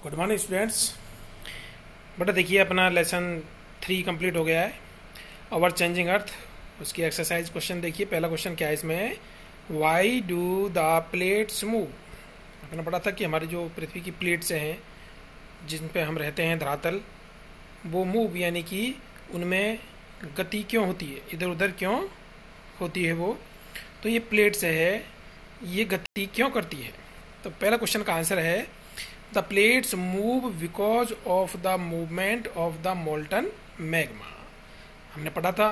Good morning students. बेटा देखिए अपना लेसन 3 कंप्लीट हो गया है, ओवर चेंजिंग अर्थ। उसकी एक्सरसाइज क्वेश्चन देखिए। पहला क्वेश्चन क्या है इसमें, why do the plates move. अपना पढ़ा था कि हमारी जो पृथ्वी की प्लेट्स हैं जिन पे हम रहते हैं, धरातल, वो मूव यानी कि उनमें गति क्यों होती है, इधर उधर क्यों होती है वो। तो ये प्लेट्स है, ये गति क्यों करती है। तो पहला क्वेश्चन का आंसर है the plates move because of the movement of the molten magma. हमने पढ़ा था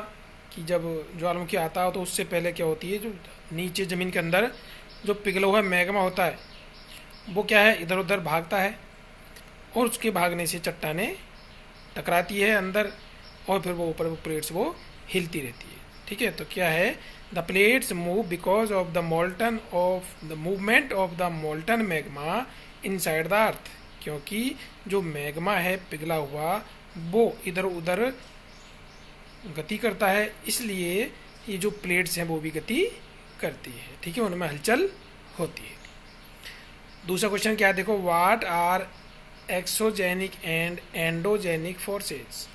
कि जब ज्वालामुखी आता है तो उससे पहले क्या होती है, जो नीचे ज़मीन के अंदर जो पिघला हुआ मैग्मा होता है वो क्या है, इधर उधर भागता है और उसके भागने से चट्टानें टकराती है अंदर और फिर वो ऊपर वो प्लेट्स वो हिलती रहती है। ठीक है, तो क्या है, the plates move because of the movement of the molten magma inside the earth. क्योंकि जो मैग्मा है पिघला हुआ वो इधर उधर गति करता है, इसलिए ये जो प्लेट्स हैं वो भी गति करती है। ठीक है, उनमें हलचल होती है। दूसरा क्वेश्चन क्या है, देखो, what are exogenic and endogenic forces.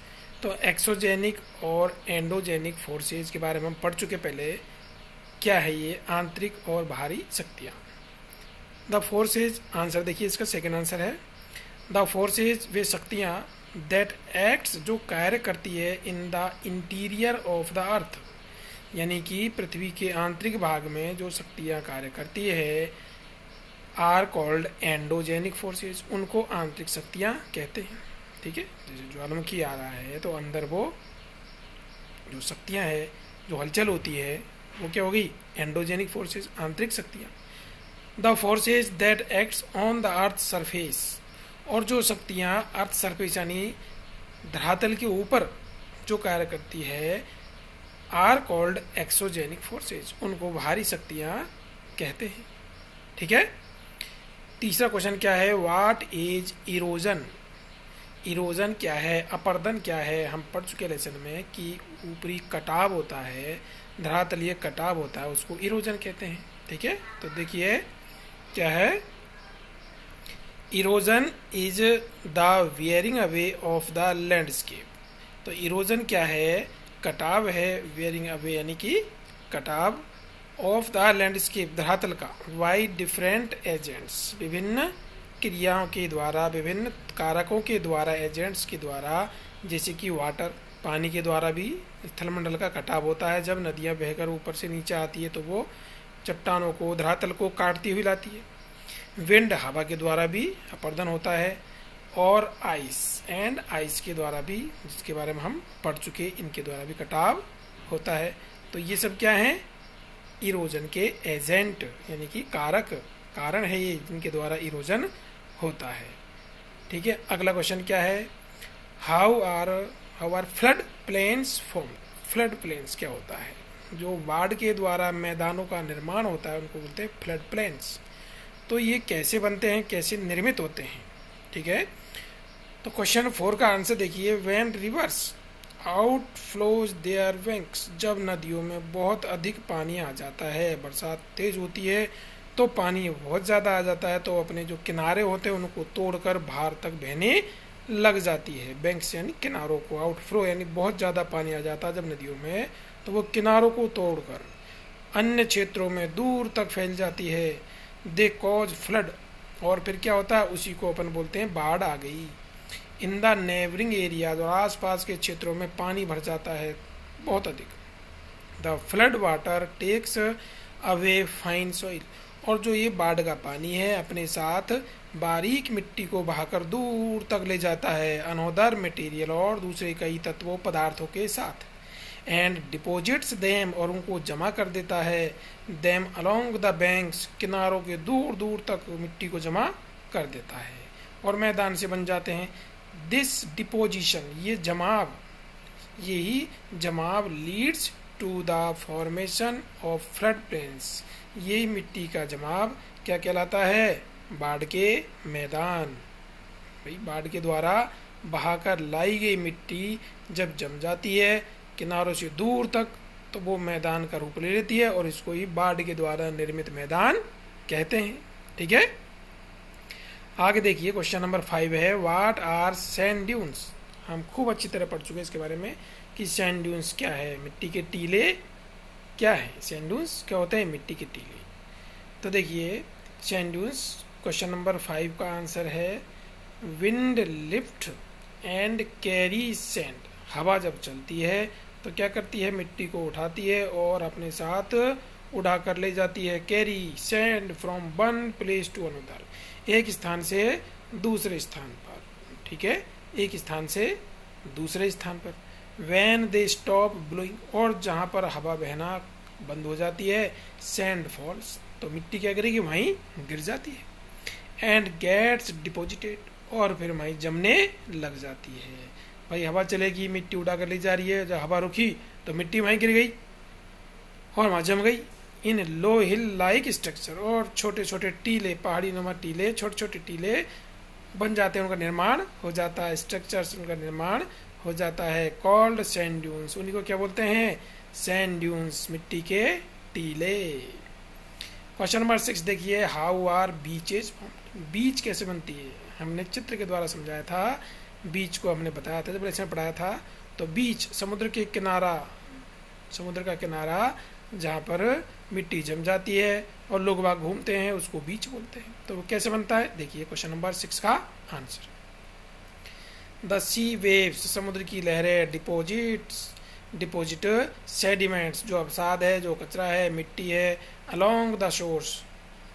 तो एक्सोजेनिक और एंडोजेनिक फोर्सेज के बारे में हम पढ़ चुके पहले। क्या है ये, आंतरिक और बाहरी शक्तियाँ। द फोर्सेज, आंसर देखिए इसका सेकंड आंसर है द फोर्सेज, वे शक्तियाँ दैट एक्ट्स, जो कार्य करती है in the interior of the earth, यानी कि पृथ्वी के आंतरिक भाग में जो शक्तियाँ कार्य करती है, आर कॉल्ड एंडोजेनिक फोर्सेज, उनको आंतरिक शक्तियाँ कहते हैं। ठीक है, जैसे ज्वालामुखी आ रहा है तो अंदर वो जो शक्तियाँ है, जो हलचल होती है, वो क्या होगी, एंडोजेनिक फोर्सेज, आंतरिक शक्तियाँ। The forces that acts on the earth surface, और जो शक्तियाँ अर्थ सरफेस यानी धरातल के ऊपर जो कार्य करती है, आर कॉल्ड एक्सोजेनिक फोर्सेज, उनको बाहरी शक्तियाँ कहते हैं। ठीक है, तीसरा क्वेश्चन क्या है, व्हाट इज इरोजन। इरोजन क्या है, अपर्दन क्या है। हम पढ़ चुके लेसन में कि ऊपरी कटाव होता है, धरातलीय कटाव होता है, उसको इरोजन कहते हैं। ठीक है, तो देखिए क्या है, erosion is the wearing away of the landscape. तो इरोजन क्या है, कटाव है, वेयरिंग अवे यानी कि कटाव, ऑफ द लैंडस्केप, धरातल का, बाई डिफरेंट एजेंट्स, विभिन्न क्रियाओं के द्वारा, विभिन्न कारकों के द्वारा, एजेंट्स के द्वारा, जैसे कि वाटर, पानी के द्वारा भी स्थलमंडल का कटाव होता है। जब नदियाँ बहकर ऊपर से नीचे आती है तो वो चट्टानों को, धरातल को काटती हुई लाती है। विंड, हवा के द्वारा भी अपर्दन होता है, और आइस के द्वारा भी, जिसके बारे में हम पढ़ चुके, इनके द्वारा भी कटाव होता है। तो ये सब क्या है, इरोजन के एजेंट यानी कि कारक, कारण है ये, जिनके द्वारा इरोजन होता है। ठीक है, अगला क्वेश्चन क्या है, how are flood plains form. Flood plains क्या होता है, जो बाढ़ के द्वारा मैदानों का निर्माण होता है उनको बोलते हैं फ्लड प्लेन्स। तो ये कैसे बनते हैं, कैसे निर्मित होते हैं। ठीक है, तो क्वेश्चन 4 का आंसर देखिए, when rivers out flows their banks, जब नदियों में बहुत अधिक पानी आ जाता है, बरसात तेज होती है तो पानी बहुत ज़्यादा आ जाता है, तो अपने जो किनारे होते हैं उनको तोड़कर बाहर तक बहने लग जाती है। बैंक्स यानी किनारों को, आउटफ्लो यानी बहुत ज़्यादा पानी आ जाता है जब नदियों में, तो वो किनारों को तोड़कर अन्य क्षेत्रों में दूर तक फैल जाती है। दे कॉज फ्लड, और फिर क्या होता है, उसी को अपन बोलते हैं बाढ़ आ गई। इन द नेबरिंग एरिया, और आसपास के क्षेत्रों में पानी भर जाता है बहुत अधिक। The flood water takes away fine soil, और जो ये बाढ़ का पानी है अपने साथ बारीक मिट्टी को बहाकर दूर तक ले जाता है, अनोदर मटेरियल, और दूसरे कई तत्वों पदार्थों के साथ। एंड डिपोजिट्स देम, और उनको जमा कर देता है, देम अलोंग द बैंक्स, किनारों के दूर दूर तक मिट्टी को जमा कर देता है और मैदान से बन जाते हैं। दिस डिपोजिशन, ये जमाव, यही जमाव leads to the formation of flood plains, यही मिट्टी का जमाव क्या कहलाता है, बाढ़ के मैदान। भाई बाढ़ के द्वारा बहाकर लाई गई मिट्टी जब जम जाती है किनारों से दूर तक, तो वो मैदान का रूप ले लेती है और इसको ही बाढ़ के द्वारा निर्मित मैदान कहते हैं। ठीक है, आगे देखिए क्वेश्चन नंबर 5 है व्हाट आर सैंड ड्यून्स। हम खूब अच्छी तरह पढ़ चुके हैं इसके बारे में कि सैंड ड्यून्स क्या है, मिट्टी के टीले क्या है। सैंड ड्यून्स क्या होते हैं, मिट्टी के टीले। तो देखिए सैंड ड्यून्स क्वेश्चन नंबर 5 का आंसर है wind lift and carry sand. हवा जब चलती है तो क्या करती है, मिट्टी को उठाती है और अपने साथ उड़ा कर ले जाती है। Carry sand from one place to another, एक स्थान से दूसरे स्थान पर, ठीक है, एक स्थान से दूसरे स्थान पर। वैन दे स्टॉप ब्लोइंग, और जहाँ पर हवा बहना बंद हो जाती है, सैंड फॉल्स, तो मिट्टी क्या करेगी, वहीं गिर जाती है। एंड गेट्स डिपोजिटेड, और फिर वहीं जमने लग जाती है। भाई हवा चलेगी, मिट्टी उड़ा कर ले जा रही है, जब हवा रुकी तो मिट्टी वहीं गिर गई और वहाँ जम गई। इन लो हिल लाइक स्ट्रक्चर, और छोटे छोटे टीले, पहाड़ी नुमा टीले, छोटे छोटे टीले बन जाते हैं, उनका निर्माण हो जाता है, स्ट्रक्चर्स उनका निर्माण हो जाता है। कॉल्ड सैंड ड्यून्स, उन्हीं को क्या बोलते हैं, सैंड ड्यून्स, मिट्टी के टीले। क्वेश्चन नंबर 6 देखिए हाउ आर बीचेज फॉर्म्ड। बीच कैसे बनती है, हमने चित्र के द्वारा समझाया था, बीच को हमने बताया था जब लेसन पढ़ाया था। तो बीच समुद्र के किनारा, समुद्र का किनारा जहाँ पर मिट्टी जम जाती है और लोग वहाँ घूमते हैं, उसको बीच बोलते हैं। तो वो कैसे बनता है, देखिए क्वेश्चन नंबर 6 का आंसर। द सी वेव्स, समुद्र की लहरें, डिपोजिट सेडिमेंट्स, जो अवसाद है, जो कचरा है, मिट्टी है, अलोंग द शोर्स,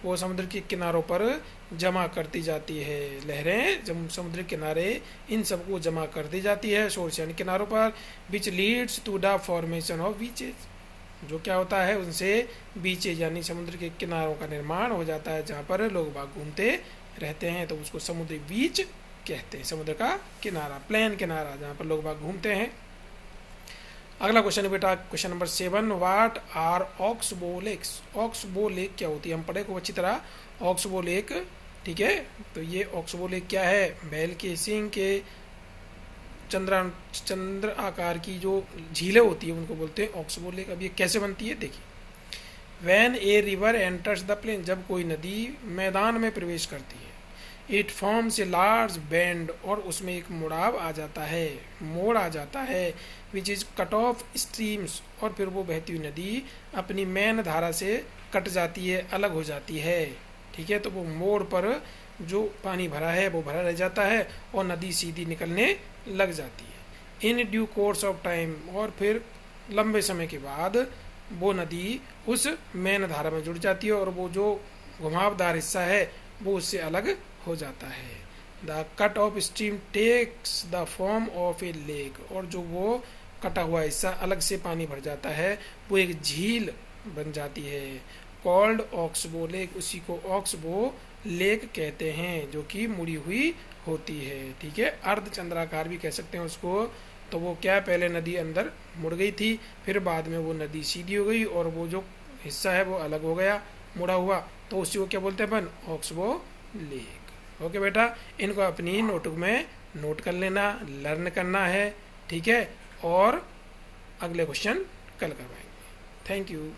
वो समुद्र के किनारों पर जमा करती जाती है। लहरें जब समुद्र किनारे इन सबको जमा कर दी जाती है, शोर्स यानी किनारों पर। Which leads to the formation of beaches, जो क्या होता है, उनसे बीचेज यानी समुद्र के किनारों का निर्माण हो जाता है, जहाँ पर लोग बाग घूमते रहते हैं, तो उसको समुद्री बीच कहते हैं। समुद्र का किनारा, प्लेन किनारा, जहाँ पर लोग बाग घूमते हैं। अगला क्वेश्चन है बेटा question number 7, what are oxbow lakes. Oxbow lake क्या होती है, हम पढ़े खूब अच्छी तरह ऑक्सबो लेक, ठीक है। तो ये ऑक्सबो लेक क्या है, बैल के सींग के चंद्र आकार की जो झीलें होती है उनको बोलते हैं ऑक्सबो लेक। अब ये कैसे बनती है, देखिए। When a river enters the plain, जब कोई नदी मैदान में प्रवेश करती है, it forms a large bend, और उसमें एक मुड़ाव आ जाता है, मोड़ आ जाता है, which is cut off streams, और फिर वो बहती हुई नदी अपनी मेन धारा से कट जाती है, अलग हो जाती है, ठीक है। तो वो मोड़ पर जो पानी भरा है वो भरा रह जाता है और नदी सीधी निकलने लग जाती है। In due course of time, और फिर लंबे समय के बाद वो नदी उस मेन धारा में जुड़ जाती है और वो जो घुमावदार हिस्सा है वो उससे अलग हो जाता है। The cut off stream takes the form of a lake, और जो वो कटा हुआ हिस्सा अलग से पानी भर जाता है वो एक झील बन जाती है। कॉल्ड ऑक्सबो लेक, उसी को ऑक्सबो लेक कहते हैं, जो कि मुड़ी हुई होती है, ठीक है। अर्धचंद्राकार भी कह सकते हैं उसको। तो वो क्या, पहले नदी अंदर मुड़ गई थी, फिर बाद में वो नदी सीधी हो गई और वो जो हिस्सा है वो अलग हो गया, मुड़ा हुआ, तो उसी को क्या बोलते हैं अपन, ऑक्सबो लेक। ओके बेटा, इनको अपनी नोटबुक में नोट कर लेना, लर्न करना है, ठीक है। और अगले क्वेश्चन कल करवाएंगे। Thank you.